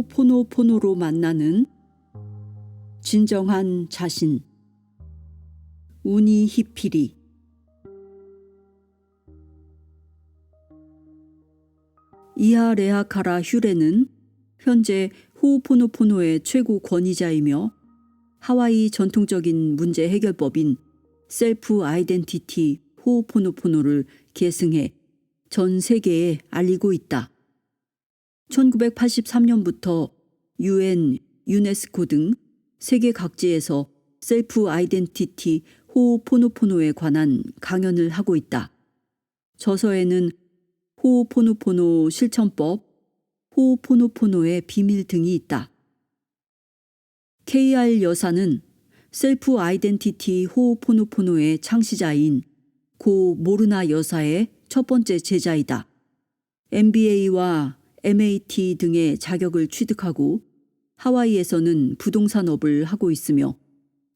호오포노포노로 만나는 진정한 자신. 우니 히피리. 이하 레하카라 휴레는 현재 호오포노포노의 최고 권위자이며 하와이 전통적인 문제 해결법인 셀프 아이덴티티 호오포노포노를 계승해 전 세계에 알리고 있다. 1983년부터 UN, 유네스코 등 세계 각지에서 셀프 아이덴티티 호오포노포노에 관한 강연을 하고 있다. 저서에는 호오포노포노 실천법, 호오포노포노의 비밀 등이 있다. KR 여사는 셀프 아이덴티티 호오포노포노의 창시자인 고 모르나 여사의 첫 번째 제자이다. MBA와 MAT 등의 자격을 취득하고 하와이에서는 부동산업을 하고 있으며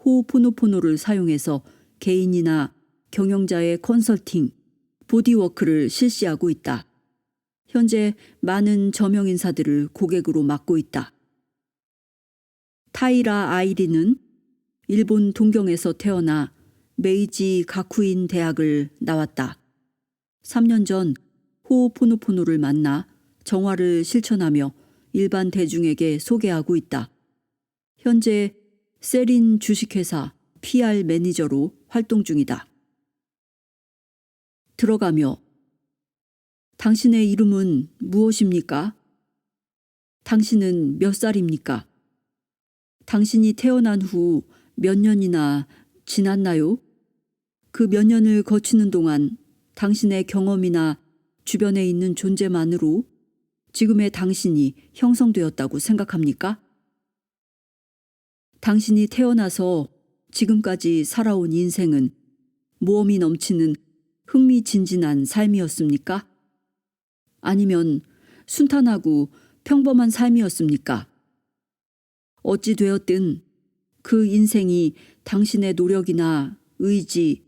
호오포노포노를 사용해서 개인이나 경영자의 컨설팅, 보디워크를 실시하고 있다. 현재 많은 저명 인사들을 고객으로 맡고 있다. 타이라 아이리는 일본 동경에서 태어나 메이지 가쿠인 대학을 나왔다. 3년 전 호오포노포노를 만나 정화를 실천하며 일반 대중에게 소개하고 있다. 현재 세린 주식회사 PR 매니저로 활동 중이다. 들어가며 당신의 이름은 무엇입니까? 당신은 몇 살입니까? 당신이 태어난 후 몇 년이나 지났나요? 그 몇 년을 거치는 동안 당신의 경험이나 주변에 있는 존재만으로 지금의 당신이 형성되었다고 생각합니까? 당신이 태어나서 지금까지 살아온 인생은 모험이 넘치는 흥미진진한 삶이었습니까? 아니면 순탄하고 평범한 삶이었습니까? 어찌 되었든 그 인생이 당신의 노력이나 의지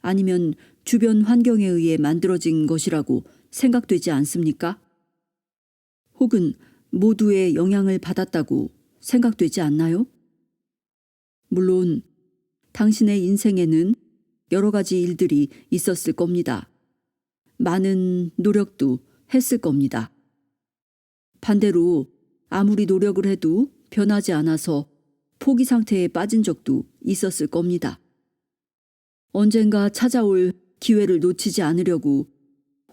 아니면 주변 환경에 의해 만들어진 것이라고 생각되지 않습니까? 혹은 모두의 영향을 받았다고 생각되지 않나요? 물론 당신의 인생에는 여러 가지 일들이 있었을 겁니다. 많은 노력도 했을 겁니다. 반대로 아무리 노력을 해도 변하지 않아서 포기 상태에 빠진 적도 있었을 겁니다. 언젠가 찾아올 기회를 놓치지 않으려고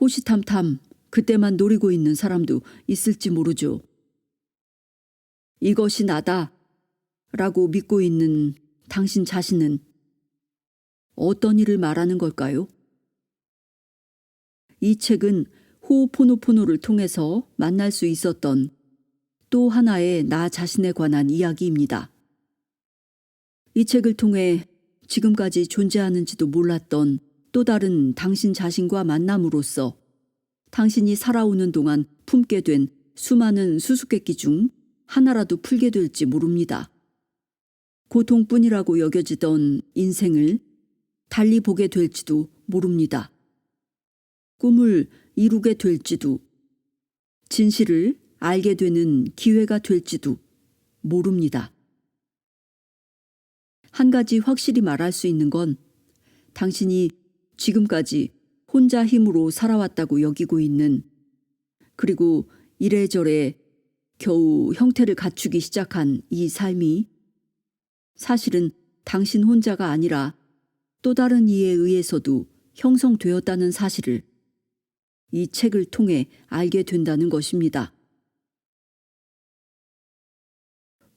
호시탐탐 그때만 노리고 있는 사람도 있을지 모르죠. 이것이 나다 라고 믿고 있는 당신 자신은 어떤 일을 말하는 걸까요? 이 책은 호오포노포노를 통해서 만날 수 있었던 또 하나의 나 자신에 관한 이야기입니다. 이 책을 통해 지금까지 존재하는지도 몰랐던 또 다른 당신 자신과 만남으로써 당신이 살아오는 동안 품게 된 수많은 수수께끼 중 하나라도 풀게 될지 모릅니다. 고통뿐이라고 여겨지던 인생을 달리 보게 될지도 모릅니다. 꿈을 이루게 될지도, 진실을 알게 되는 기회가 될지도 모릅니다. 한 가지 확실히 말할 수 있는 건 당신이 지금까지 혼자 힘으로 살아왔다고 여기고 있는, 그리고 이래저래 겨우 형태를 갖추기 시작한 이 삶이 사실은 당신 혼자가 아니라 또 다른 이에 의해서도 형성되었다는 사실을 이 책을 통해 알게 된다는 것입니다.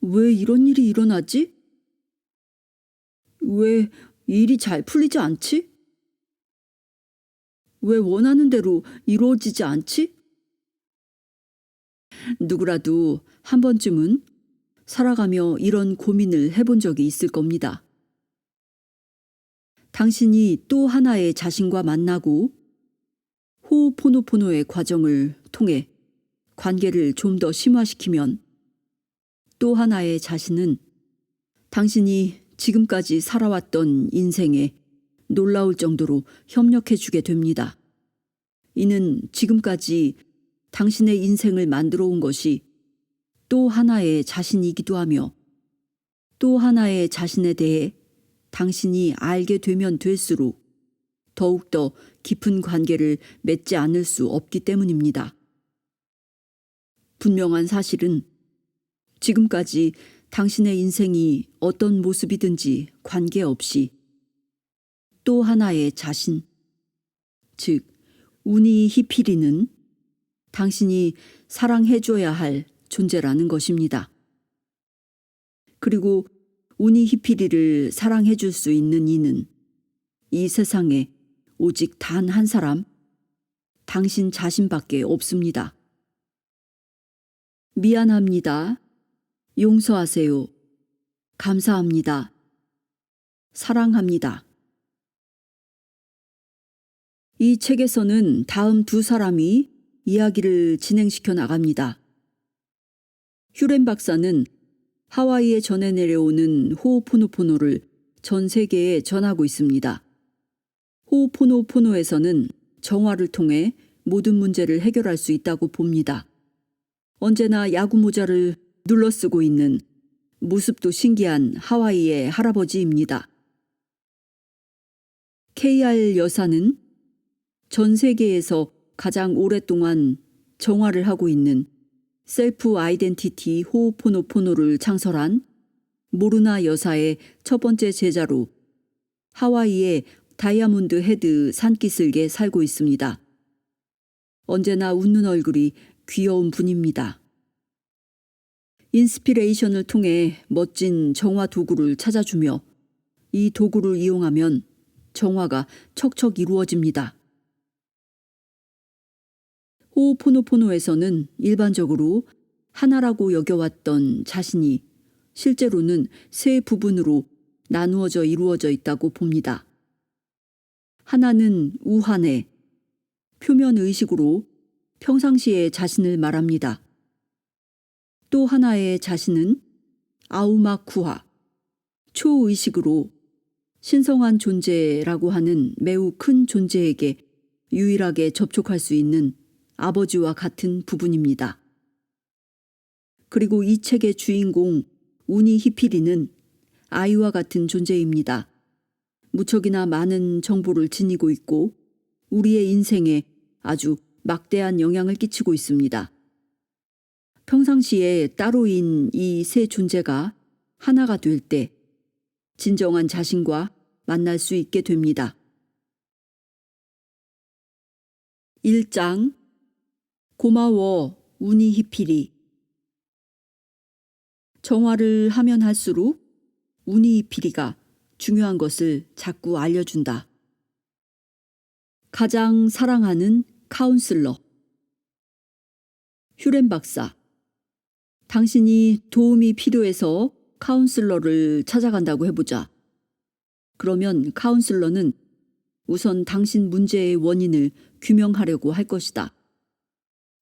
왜 이런 일이 일어나지? 왜 일이 잘 풀리지 않지? 왜 원하는 대로 이루어지지 않지? 누구라도 한 번쯤은 살아가며 이런 고민을 해본 적이 있을 겁니다. 당신이 또 하나의 자신과 만나고 호오포노포노의 과정을 통해 관계를 좀 더 심화시키면 또 하나의 자신은 당신이 지금까지 살아왔던 인생에 놀라울 정도로 협력해주게 됩니다. 이는 지금까지 당신의 인생을 만들어 온 것이 또 하나의 자신이기도 하며 또 하나의 자신에 대해 당신이 알게 되면 될수록 더욱더 깊은 관계를 맺지 않을 수 없기 때문입니다. 분명한 사실은 지금까지 당신의 인생이 어떤 모습이든지 관계없이 또 하나의 자신, 즉 우니 히피리는 당신이 사랑해줘야 할 존재라는 것입니다. 그리고 우니 히피리를 사랑해줄 수 있는 이는 이 세상에 오직 단 한 사람, 당신 자신밖에 없습니다. 미안합니다. 용서하세요. 감사합니다. 사랑합니다. 이 책에서는 다음 두 사람이 이야기를 진행시켜 나갑니다. 휴렌 박사는 하와이에 전해 내려오는 호오포노포노를 전 세계에 전하고 있습니다. 호오포노포노에서는 정화를 통해 모든 문제를 해결할 수 있다고 봅니다. 언제나 야구 모자를 눌러쓰고 있는 모습도 신기한 하와이의 할아버지입니다. KR 여사는 전 세계에서 가장 오랫동안 정화를 하고 있는 셀프 아이덴티티 호오포노포노를 창설한 모르나 여사의 첫 번째 제자로 하와이의 다이아몬드 헤드 산기슭에 살고 있습니다. 언제나 웃는 얼굴이 귀여운 분입니다. 인스피레이션을 통해 멋진 정화 도구를 찾아주며 이 도구를 이용하면 정화가 척척 이루어집니다. 호오포노포노에서는 일반적으로 하나라고 여겨왔던 자신이 실제로는 세 부분으로 나누어져 이루어져 있다고 봅니다. 하나는 우한의 표면 의식으로 평상시의 자신을 말합니다. 또 하나의 자신은 아우마쿠하, 초의식으로 신성한 존재라고 하는 매우 큰 존재에게 유일하게 접촉할 수 있는 아버지와 같은 부분입니다. 그리고 이 책의 주인공 우니 히피리는 아이와 같은 존재입니다. 무척이나 많은 정보를 지니고 있고 우리의 인생에 아주 막대한 영향을 끼치고 있습니다. 평상시에 따로인 이 세 존재가 하나가 될 때 진정한 자신과 만날 수 있게 됩니다. 1장 고마워 우니 히피리. 정화를 하면 할수록 우니 히피리가 중요한 것을 자꾸 알려준다. 가장 사랑하는 카운슬러. 휴렌 박사. 당신이 도움이 필요해서 카운슬러를 찾아간다고 해보자. 그러면 카운슬러는 우선 당신 문제의 원인을 규명하려고 할 것이다.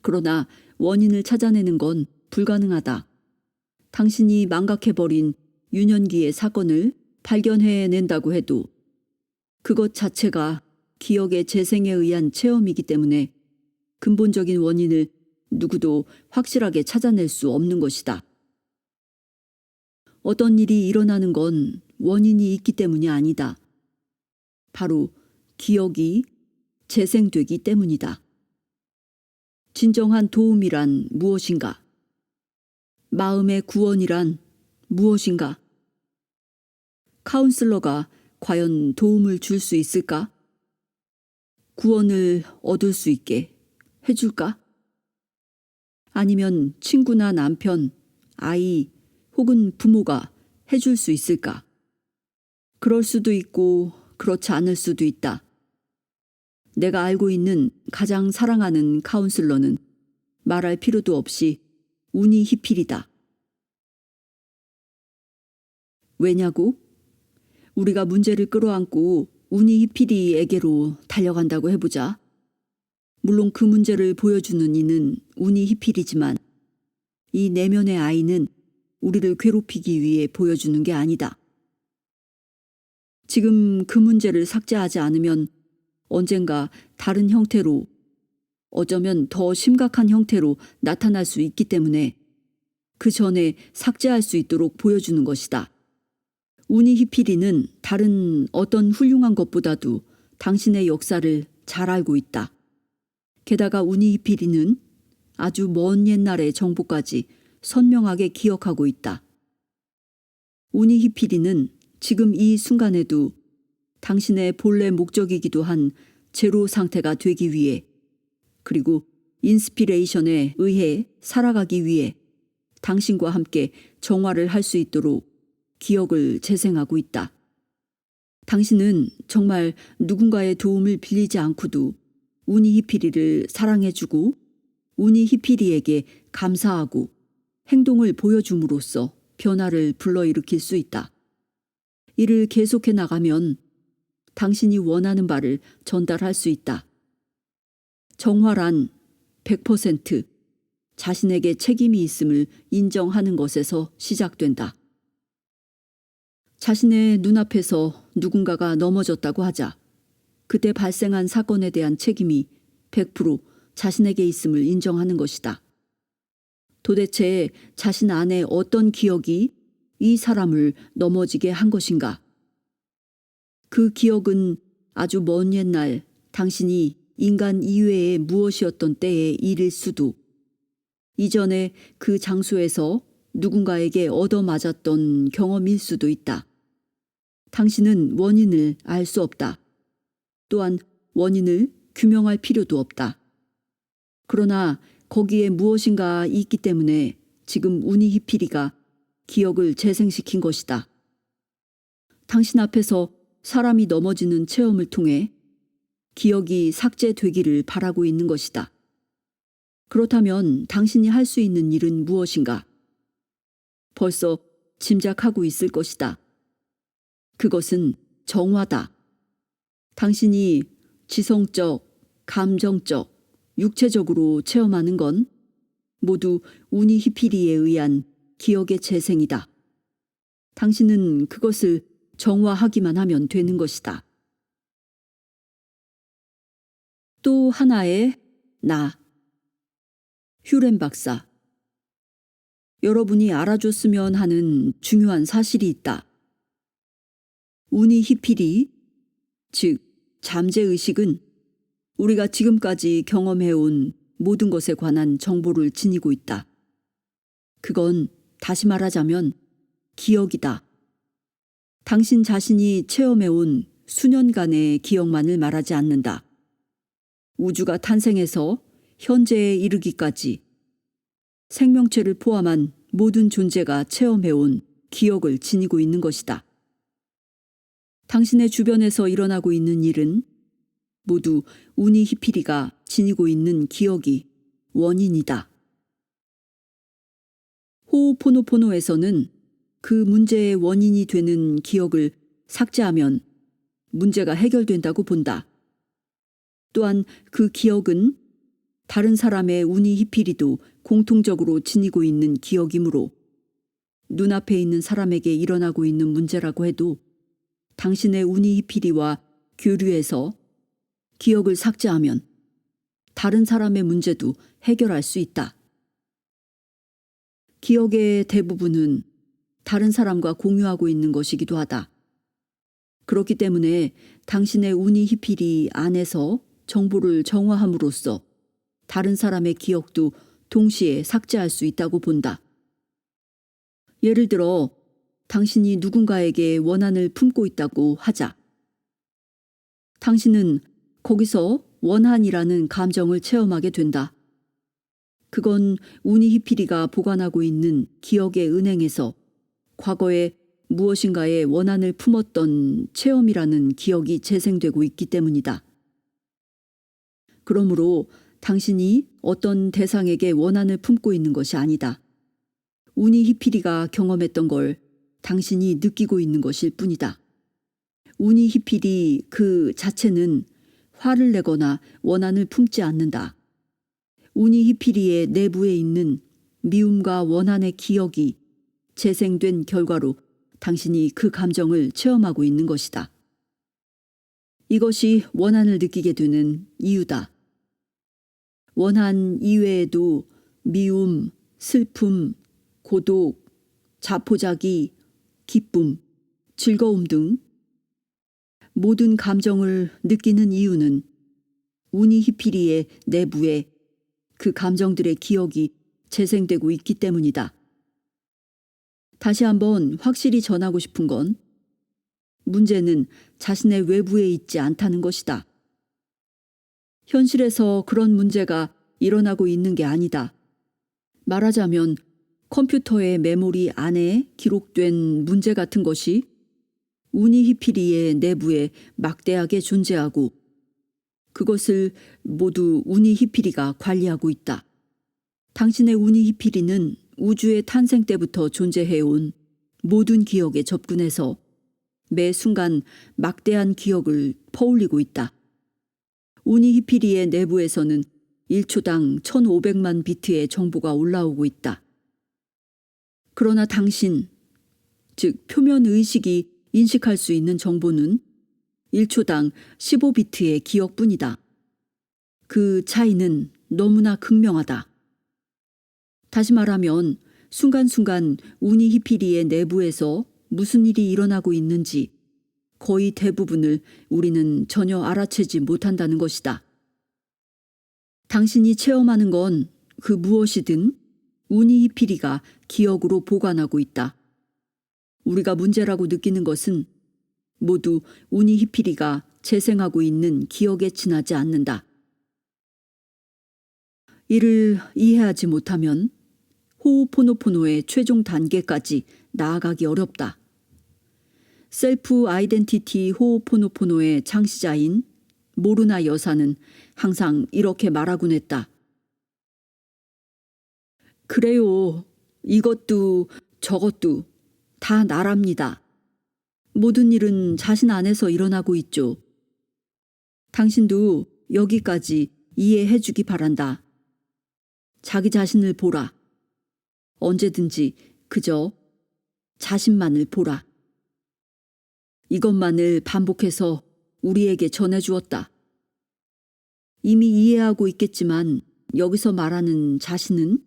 그러나 원인을 찾아내는 건 불가능하다. 당신이 망각해버린 유년기의 사건을 발견해낸다고 해도 그것 자체가 기억의 재생에 의한 체험이기 때문에 근본적인 원인을 누구도 확실하게 찾아낼 수 없는 것이다. 어떤 일이 일어나는 건 원인이 있기 때문이 아니다. 바로 기억이 재생되기 때문이다. 진정한 도움이란 무엇인가? 마음의 구원이란 무엇인가? 카운슬러가 과연 도움을 줄 수 있을까? 구원을 얻을 수 있게 해줄까? 아니면 친구나 남편, 아이 혹은 부모가 해줄 수 있을까? 그럴 수도 있고 그렇지 않을 수도 있다. 내가 알고 있는 가장 사랑하는 카운슬러는 말할 필요도 없이 우니 히피리다. 왜냐고? 우리가 문제를 끌어안고 우니 히피리에게로 달려간다고 해보자. 물론 그 문제를 보여주는 이는 우니 히피리지만 이 내면의 아이는 우리를 괴롭히기 위해 보여주는 게 아니다. 지금 그 문제를 삭제하지 않으면 언젠가 다른 형태로, 어쩌면 더 심각한 형태로 나타날 수 있기 때문에 그 전에 삭제할 수 있도록 보여주는 것이다. 우니히피리는 다른 어떤 훌륭한 것보다도 당신의 역사를 잘 알고 있다. 게다가 우니히피리는 아주 먼 옛날의 정보까지 선명하게 기억하고 있다. 우니히피리는 지금 이 순간에도 당신의 본래 목적이기도 한 제로 상태가 되기 위해, 그리고 인스피레이션에 의해 살아가기 위해 당신과 함께 정화를 할 수 있도록 기억을 재생하고 있다. 당신은 정말 누군가의 도움을 빌리지 않고도 우니히피리를 사랑해주고 우니히피리에게 감사하고 행동을 보여줌으로써 변화를 불러일으킬 수 있다. 이를 계속해 나가면 당신이 원하는 바를 전달할 수 있다. 정화란 100% 자신에게 책임이 있음을 인정하는 것에서 시작된다. 자신의 눈앞에서 누군가가 넘어졌다고 하자 그때 발생한 사건에 대한 책임이 100% 자신에게 있음을 인정하는 것이다. 도대체 자신 안에 어떤 기억이 이 사람을 넘어지게 한 것인가? 그 기억은 아주 먼 옛날 당신이 인간 이외에 무엇이었던 때의 일일 수도, 이전에 그 장소에서 누군가에게 얻어맞았던 경험일 수도 있다. 당신은 원인을 알 수 없다. 또한 원인을 규명할 필요도 없다. 그러나 거기에 무엇인가 있기 때문에 지금 우니히피리가 기억을 재생시킨 것이다. 당신 앞에서 사람이 넘어지는 체험을 통해 기억이 삭제되기를 바라고 있는 것이다. 그렇다면 당신이 할 수 있는 일은 무엇인가? 벌써 짐작하고 있을 것이다. 그것은 정화다. 당신이 지성적, 감정적, 육체적으로 체험하는 건 모두 우니히피리에 의한 기억의 재생이다. 당신은 그것을 정화하기만 하면 되는 것이다. 또 하나의 나. 휴렌 박사. 여러분이 알아줬으면 하는 중요한 사실이 있다. 우니히피리, 즉 잠재의식은 우리가 지금까지 경험해온 모든 것에 관한 정보를 지니고 있다. 그건 다시 말하자면 기억이다. 당신 자신이 체험해온 수년간의 기억만을 말하지 않는다. 우주가 탄생해서 현재에 이르기까지 생명체를 포함한 모든 존재가 체험해온 기억을 지니고 있는 것이다. 당신의 주변에서 일어나고 있는 일은 모두 우니히피리가 지니고 있는 기억이 원인이다. 호오포노포노에서는 그 문제의 원인이 되는 기억을 삭제하면 문제가 해결된다고 본다. 또한 그 기억은 다른 사람의 우니히피리도 공통적으로 지니고 있는 기억이므로 눈앞에 있는 사람에게 일어나고 있는 문제라고 해도 당신의 우니히피리와 교류해서 기억을 삭제하면 다른 사람의 문제도 해결할 수 있다. 기억의 대부분은 다른 사람과 공유하고 있는 것이기도 하다. 그렇기 때문에 당신의 우니히피리 안에서 정보를 정화함으로써 다른 사람의 기억도 동시에 삭제할 수 있다고 본다. 예를 들어 당신이 누군가에게 원한을 품고 있다고 하자. 당신은 거기서 원한이라는 감정을 체험하게 된다. 그건 우니히피리가 보관하고 있는 기억의 은행에서 과거에 무엇인가의 원한을 품었던 체험이라는 기억이 재생되고 있기 때문이다. 그러므로 당신이 어떤 대상에게 원한을 품고 있는 것이 아니다. 우니히피리가 경험했던 걸 당신이 느끼고 있는 것일 뿐이다. 우니히피리 그 자체는 화를 내거나 원한을 품지 않는다. 우니히피리의 내부에 있는 미움과 원한의 기억이 재생된 결과로 당신이 그 감정을 체험하고 있는 것이다. 이것이 원한을 느끼게 되는 이유다. 원한 이외에도 미움, 슬픔, 고독, 자포자기, 기쁨, 즐거움 등 모든 감정을 느끼는 이유는 우니히피리의 내부에 그 감정들의 기억이 재생되고 있기 때문이다. 다시 한번 확실히 전하고 싶은 건 문제는 자신의 외부에 있지 않다는 것이다. 현실에서 그런 문제가 일어나고 있는 게 아니다. 말하자면 컴퓨터의 메모리 안에 기록된 문제 같은 것이 우니히피리의 내부에 막대하게 존재하고 그것을 모두 우니히피리가 관리하고 있다. 당신의 우니히피리는 우주의 탄생 때부터 존재해온 모든 기억에 접근해서 매 순간 막대한 기억을 퍼올리고 있다. 우니히피리의 내부에서는 1초당 1500만 비트의 정보가 올라오고 있다. 그러나 당신, 즉 표면 의식이 인식할 수 있는 정보는 1초당 15비트의 기억뿐이다. 그 차이는 너무나 극명하다. 다시 말하면 순간순간 우니히피리의 내부에서 무슨 일이 일어나고 있는지 거의 대부분을 우리는 전혀 알아채지 못한다는 것이다. 당신이 체험하는 건 그 무엇이든 우니히피리가 기억으로 보관하고 있다. 우리가 문제라고 느끼는 것은 모두 우니히피리가 재생하고 있는 기억에 지나지 않는다. 이를 이해하지 못하면 호오포노포노의 최종 단계까지 나아가기 어렵다. 셀프 아이덴티티 호오포노포노의 창시자인 모르나 여사는 항상 이렇게 말하곤 했다. 그래요. 이것도 저것도 다 나랍니다. 모든 일은 자신 안에서 일어나고 있죠. 당신도 여기까지 이해해 주기 바란다. 자기 자신을 보라. 언제든지 그저 자신만을 보라. 이것만을 반복해서 우리에게 전해주었다. 이미 이해하고 있겠지만 여기서 말하는 자신은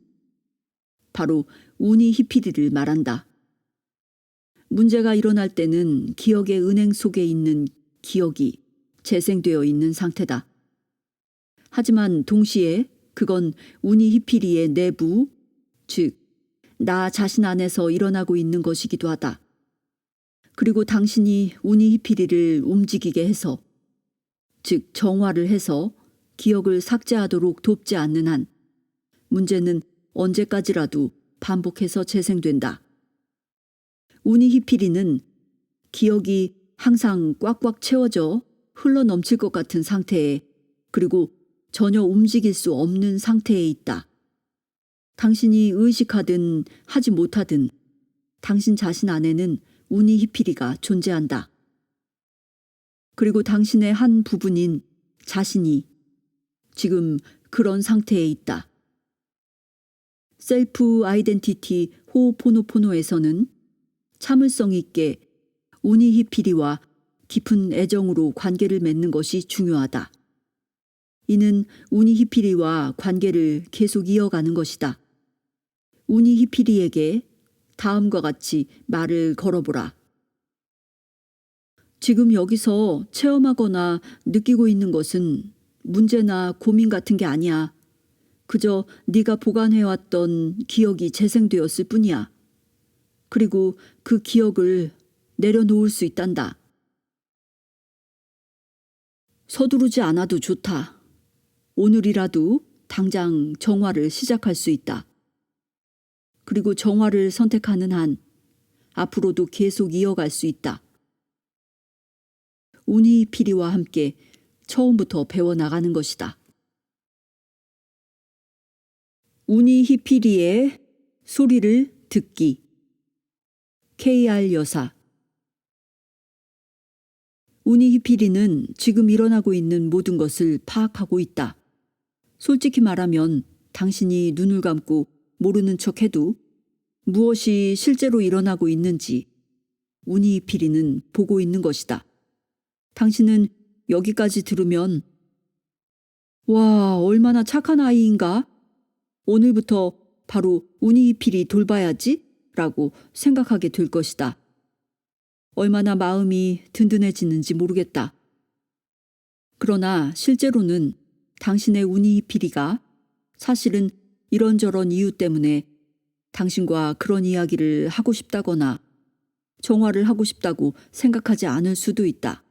바로 우니히피리를 말한다. 문제가 일어날 때는 기억의 은행 속에 있는 기억이 재생되어 있는 상태다. 하지만 동시에 그건 우니히피리의 내부, 즉 나 자신 안에서 일어나고 있는 것이기도 하다. 그리고 당신이 우니히피리를 움직이게 해서, 즉 정화를 해서 기억을 삭제하도록 돕지 않는 한 문제는 언제까지라도 반복해서 재생된다. 우니히피리는 기억이 항상 꽉꽉 채워져 흘러넘칠 것 같은 상태에, 그리고 전혀 움직일 수 없는 상태에 있다. 당신이 의식하든 하지 못하든 당신 자신 안에는 우니히피리가 존재한다. 그리고 당신의 한 부분인 자신이 지금 그런 상태에 있다. 셀프 아이덴티티 호오포노포노에서는 참을성 있게 우니히피리와 깊은 애정으로 관계를 맺는 것이 중요하다. 이는 우니히피리와 관계를 계속 이어가는 것이다. 우니히피리에게 다음과 같이 말을 걸어보라. 지금 여기서 체험하거나 느끼고 있는 것은 문제나 고민 같은 게 아니야. 그저 네가 보관해왔던 기억이 재생되었을 뿐이야. 그리고 그 기억을 내려놓을 수 있단다. 서두르지 않아도 좋다. 오늘이라도 당장 정화를 시작할 수 있다. 그리고 정화를 선택하는 한 앞으로도 계속 이어갈 수 있다. 우니히피리와 함께 처음부터 배워나가는 것이다. 우니히피리의 소리를 듣기. KR 여사. 우니히피리는 지금 일어나고 있는 모든 것을 파악하고 있다. 솔직히 말하면 당신이 눈을 감고 모르는 척해도 무엇이 실제로 일어나고 있는지 우니히피리는 보고 있는 것이다. 당신은 여기까지 들으면 와, 얼마나 착한 아이인가? 오늘부터 바로 우니이필이 돌봐야지 라고 생각하게 될 것이다. 얼마나 마음이 든든해지는지 모르겠다. 그러나 실제로는 당신의 우니이필이가 사실은 이런저런 이유 때문에 당신과 그런 이야기를 하고 싶다거나 정화를 하고 싶다고 생각하지 않을 수도 있다.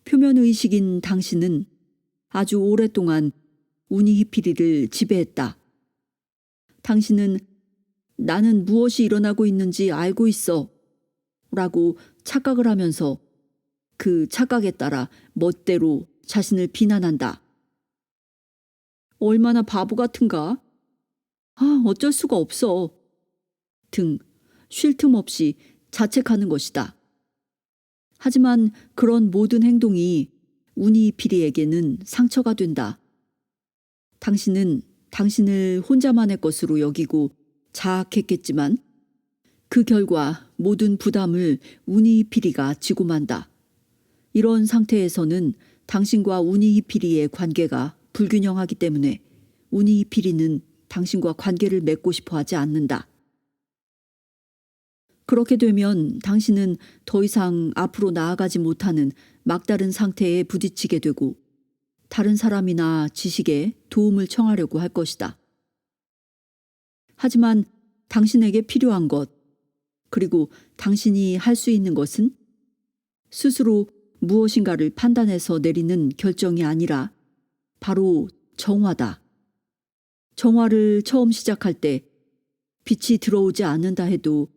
표면의식인 당신은 아주 오랫동안 우니히피리를 지배했다. 당신은 나는 무엇이 일어나고 있는지 알고 있어 라고 착각을 하면서 그 착각에 따라 멋대로 자신을 비난한다. 얼마나 바보 같은가? 어쩔 수가 없어. 등 쉴 틈 없이 자책하는 것이다. 하지만 그런 모든 행동이 우니피리에게는 상처가 된다. 당신은 당신을 혼자만의 것으로 여기고 자학했겠지만 그 결과 모든 부담을 우니히피리가 지고 만다. 이런 상태에서는 당신과 우니히피리의 관계가 불균형하기 때문에 우니히피리는 당신과 관계를 맺고 싶어 하지 않는다. 그렇게 되면 당신은 더 이상 앞으로 나아가지 못하는 막다른 상태에 부딪히게 되고 다른 사람이나 지식에 도움을 청하려고 할 것이다. 하지만 당신에게 필요한 것, 그리고 당신이 할 수 있는 것은 스스로 무엇인가를 판단해서 내리는 결정이 아니라 바로 정화다. 정화를 처음 시작할 때 빛이 들어오지 않는다 해도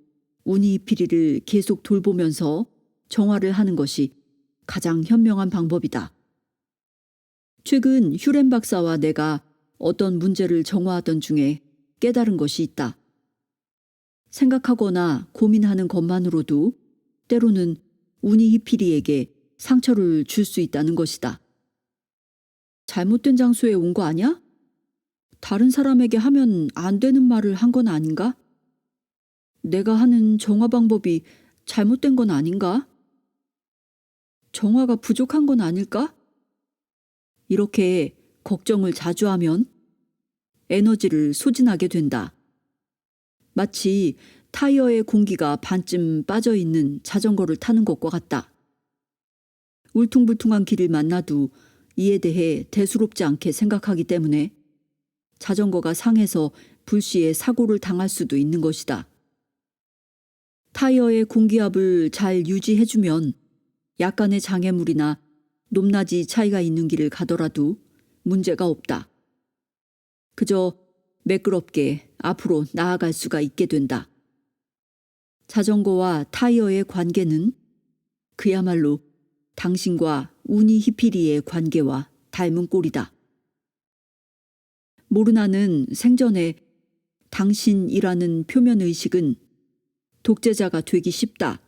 우니피리를 계속 돌보면서 정화를 하는 것이 가장 현명한 방법이다. 최근 휴렌 박사와 내가 어떤 문제를 정화하던 중에 깨달은 것이 있다. 생각하거나 고민하는 것만으로도 때로는 우니히피리에게 상처를 줄 수 있다는 것이다. 잘못된 장소에 온 거 아니야? 다른 사람에게 하면 안 되는 말을 한 건 아닌가? 내가 하는 정화 방법이 잘못된 건 아닌가? 정화가 부족한 건 아닐까? 이렇게 걱정을 자주 하면 에너지를 소진하게 된다. 마치 타이어에 공기가 반쯤 빠져 있는 자전거를 타는 것과 같다. 울퉁불퉁한 길을 만나도 이에 대해 대수롭지 않게 생각하기 때문에 자전거가 상해서 불시에 사고를 당할 수도 있는 것이다. 타이어의 공기압을 잘 유지해주면 약간의 장애물이나 높낮이 차이가 있는 길을 가더라도 문제가 없다. 그저 매끄럽게 앞으로 나아갈 수가 있게 된다. 자전거와 타이어의 관계는 그야말로 당신과 우니히피리의 관계와 닮은 꼴이다. 모르나는 생전에 당신이라는 표면의식은 독재자가 되기 쉽다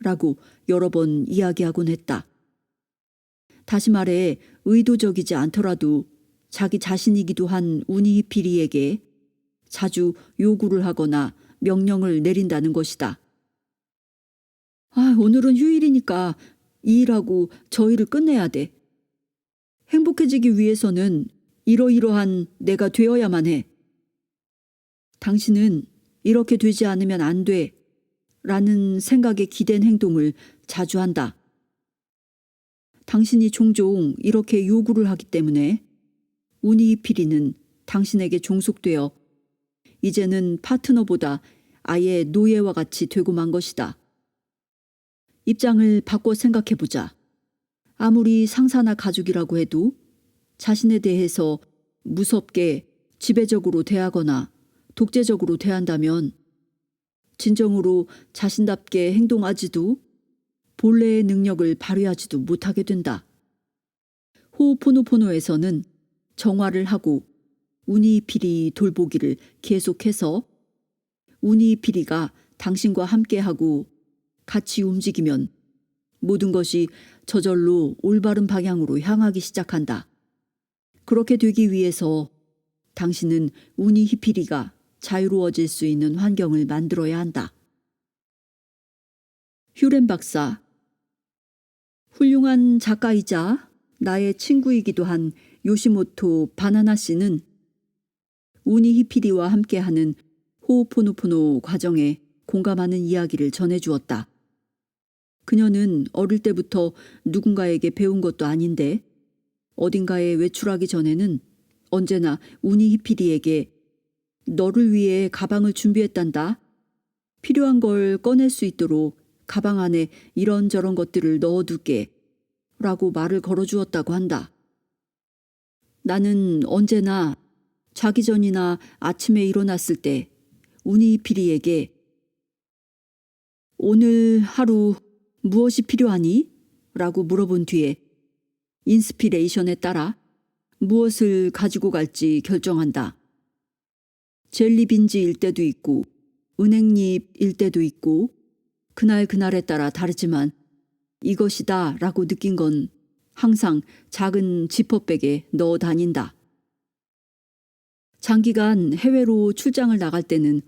라고 여러 번 이야기하곤 했다. 다시 말해 의도적이지 않더라도 자기 자신이기도 한 우니히피리에게 자주 요구를 하거나 명령을 내린다는 것이다. 오늘은 휴일이니까 이 일하고 저 일을 끝내야 돼. 행복해지기 위해서는 이러이러한 내가 되어야만 해. 당신은 이렇게 되지 않으면 안 돼. 라는 생각에 기댄 행동을 자주 한다. 당신이 종종 이렇게 요구를 하기 때문에 우니히피리는 당신에게 종속되어 이제는 파트너보다 아예 노예와 같이 되고 만 것이다. 입장을 바꿔 생각해보자. 아무리 상사나 가족이라고 해도 자신에 대해서 무섭게 지배적으로 대하거나 독재적으로 대한다면 진정으로 자신답게 행동하지도 본래의 능력을 발휘하지도 못하게 된다. 호오포노포노에서는 정화를 하고 우니피리 돌보기를 계속해서 우니피리가 당신과 함께하고 같이 움직이면 모든 것이 저절로 올바른 방향으로 향하기 시작한다. 그렇게 되기 위해서 당신은 우니히피리가 자유로워질 수 있는 환경을 만들어야 한다. 휴렌 박사, 훌륭한 작가이자 나의 친구이기도 한 요시모토 바나나 씨는 우니 히피리와 함께하는 호오포노포노 과정에 공감하는 이야기를 전해주었다. 그녀는 어릴 때부터 누군가에게 배운 것도 아닌데 어딘가에 외출하기 전에는 언제나 우니 히피리에게 너를 위해 가방을 준비했단다. 필요한 걸 꺼낼 수 있도록 가방 안에 이런저런 것들을 넣어둘게 라고 말을 걸어주었다고 한다. 나는 언제나 자기 전이나 아침에 일어났을 때 우니 히피리에게 오늘 하루 무엇이 필요하니? 라고 물어본 뒤에 인스피레이션에 따라 무엇을 가지고 갈지 결정한다. 젤리빈지일 때도 있고 은행잎일 때도 있고 그날에 따라 다르지만 이것이다 라고 느낀 건 항상 작은 지퍼백에 넣어 다닌다. 장기간 해외로 출장을 나갈 때는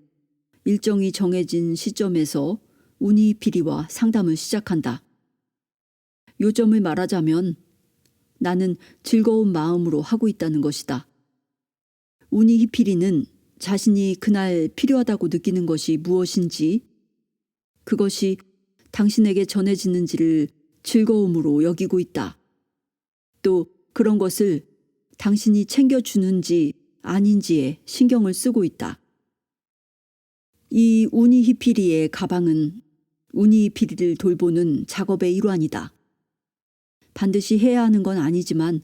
일정이 정해진 시점에서 우니 히피리와 상담을 시작한다. 요점을 말하자면 나는 즐거운 마음으로 하고 있다는 것이다. 우니 히피리는 자신이 그날 필요하다고 느끼는 것이 무엇인지, 그것이 당신에게 전해지는지를 즐거움으로 여기고 있다. 또 그런 것을 당신이 챙겨주는지 아닌지에 신경을 쓰고 있다. 이 우니 히피리의 가방은 우니 히피리를 돌보는 작업의 일환이다. 반드시 해야 하는 건 아니지만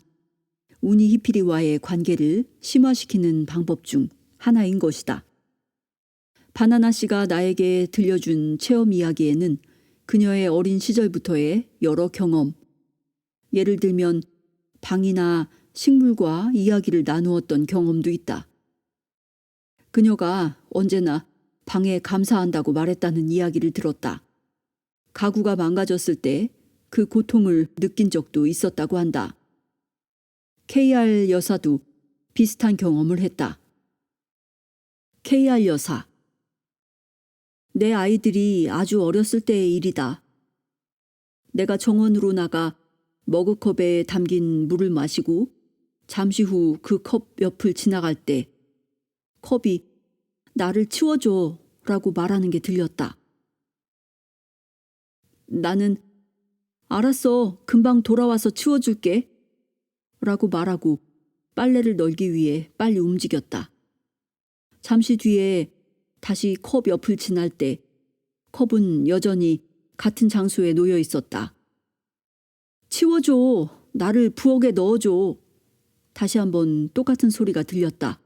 우니 히피리와의 관계를 심화시키는 방법 중 하나인 것이다. 바나나 씨가 나에게 들려준 체험 이야기에는 그녀의 어린 시절부터의 여러 경험, 예를 들면 방이나 식물과 이야기를 나누었던 경험도 있다. 그녀가 언제나 방에 감사한다고 말했다는 이야기를 들었다. 가구가 망가졌을 때 그 고통을 느낀 적도 있었다고 한다. KR 여사도 비슷한 경험을 했다. KR 여사. 내 아이들이 아주 어렸을 때의 일이다. 내가 정원으로 나가 머그컵에 담긴 물을 마시고 잠시 후 그 컵 옆을 지나갈 때 컵이 나를 치워줘 라고 말하는 게 들렸다. 나는 알았어, 금방 돌아와서 치워줄게 라고 말하고 빨래를 널기 위해 빨리 움직였다. 잠시 뒤에 다시 컵 옆을 지날 때 컵은 여전히 같은 장소에 놓여 있었다. 치워줘, 나를 부엌에 넣어줘. 다시 한번 똑같은 소리가 들렸다.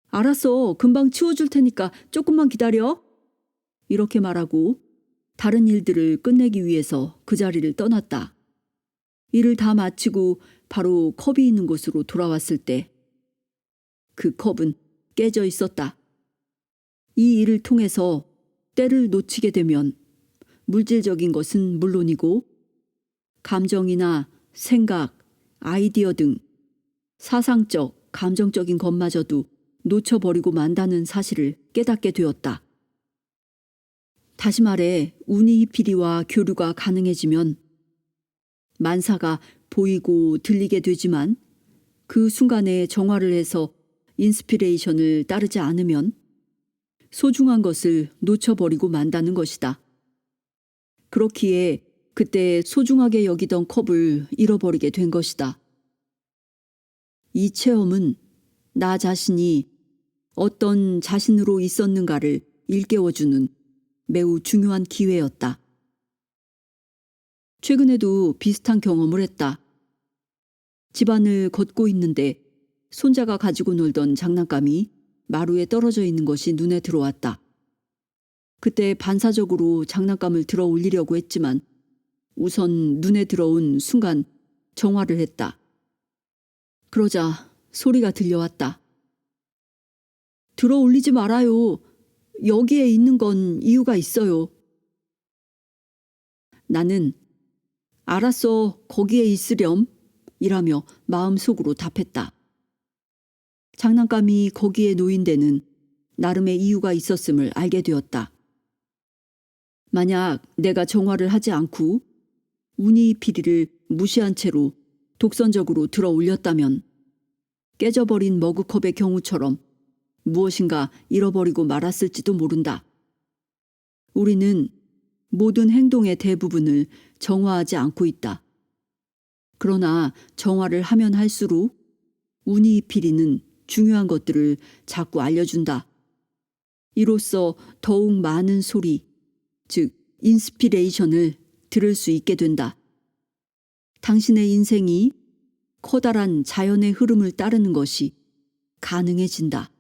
알았어, 금방 치워줄 테니까 조금만 기다려. 이렇게 말하고 다른 일들을 끝내기 위해서 그 자리를 떠났다. 일을 다 마치고 바로 컵이 있는 곳으로 돌아왔을 때 그 컵은 깨져 있었다. 이 일을 통해서 때를 놓치게 되면 물질적인 것은 물론이고 감정이나 생각, 아이디어 등 사상적, 감정적인 것마저도 놓쳐버리고 만다는 사실을 깨닫게 되었다. 다시 말해 우니 히피리와 교류가 가능해지면 만사가 보이고 들리게 되지만 그 순간에 정화를 해서 인스피레이션을 따르지 않으면 소중한 것을 놓쳐버리고 만다는 것이다. 그렇기에 그때 소중하게 여기던 컵을 잃어버리게 된 것이다. 이 체험은 나 자신이 어떤 자신으로 있었는가를 일깨워주는 매우 중요한 기회였다. 최근에도 비슷한 경험을 했다. 집안을 걷고 있는데 손자가 가지고 놀던 장난감이 마루에 떨어져 있는 것이 눈에 들어왔다. 그때 반사적으로 장난감을 들어 올리려고 했지만 우선 눈에 들어온 순간 정화를 했다. 그러자 소리가 들려왔다. 들어 올리지 말아요. 여기에 있는 건 이유가 있어요. 나는 알았어, 거기에 있으렴 이라며 마음속으로 답했다. 장난감이 거기에 놓인 데는 나름의 이유가 있었음을 알게 되었다. 만약 내가 정화를 하지 않고 우니 히피리를 무시한 채로 독선적으로 들어 올렸다면 깨져버린 머그컵의 경우처럼 무엇인가 잃어버리고 말았을지도 모른다. 우리는 모든 행동의 대부분을 정화하지 않고 있다. 그러나 정화를 하면 할수록 우니이피리는 중요한 것들을 자꾸 알려준다. 이로써 더욱 많은 소리, 즉 인스피레이션을 들을 수 있게 된다. 당신의 인생이 커다란 자연의 흐름을 따르는 것이 가능해진다.